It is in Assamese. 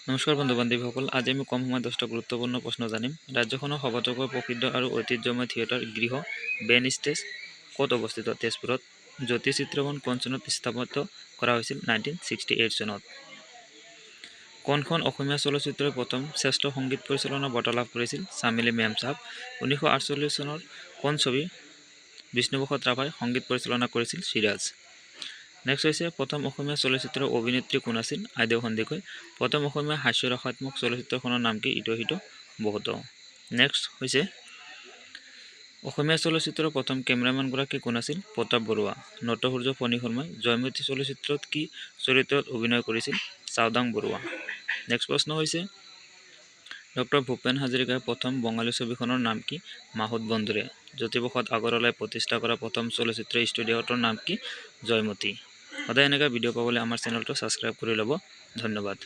নমস্কাৰ বন্ধু বান্ধৱীসকল, আজি আমি কম সময়ত 10টা গুৰুত্বপূৰ্ণ প্ৰশ্ন জানিম। ৰাজ্যখনৰ সবাতোকৈ প্ৰসিদ্ধ আৰু ঐতিহ্যময় থিয়েটাৰ গৃহ বেন ষ্টেজ ক'ত অৱস্থিত? তেজপুৰত। জ্যোতি চিত্ৰবন কোন চনত স্থাপিত কৰা হৈছিল? 1968 চনত। কোনখন অসমীয়া চলচ্চিত্ৰই প্ৰথম শ্ৰেষ্ঠ সংগীত পৰিচালনাৰ বঁটা লাভ কৰিছিল? চামেলি মেম সাহেব। 1948 চনৰ কোন ছবি বিষ্ণুপ্ৰসাদ ৰাভাই সংগীত পৰিচালনা কৰিছিল? চিৰাজ। নেক্সট হৈছে প্ৰথম অসমীয়া চলচ্চিত্ৰৰ অভিনেত্ৰী কোন আছিল? আইদেউ সন্দিকৈ। প্ৰথম অসমীয়া হাস্যৰসাত্মক চলচ্চিত্ৰখনৰ নাম কি? ইটো সিটো বহুত। নেক্সট হৈছে অসমীয়া চলচ্চিত্ৰৰ প্ৰথম কেমেৰামেনগৰাকী কোন আছিল? প্ৰতাপ বৰুৱা। নটসূৰ্য ফণী শৰ্মাই জয়মতী চলচ্চিত্ৰত কি চৰিত্ৰত অভিনয় কৰিছিল? চাওদাং বৰুৱা। নেক্সট প্ৰশ্ন হৈছে ডক্টৰ ভূপেন হাজৰিকাৰ প্ৰথম বঙালী ছবিখনৰ নাম কি? মাহুত বন্ধুৰে। জ্যোতিপ্ৰসাদ আগৰৱালাই প্ৰতিষ্ঠা কৰা প্ৰথম চলচ্চিত্ৰ ষ্টুডিঅ'টোৰ নাম কি? জয়মতী। সদায় এনেকুৱা ভিডিঅ' পাবলৈ আমাৰ চেনেলটো ছাবস্ক্ৰাইব কৰি ল'ব। ধন্যবাদ।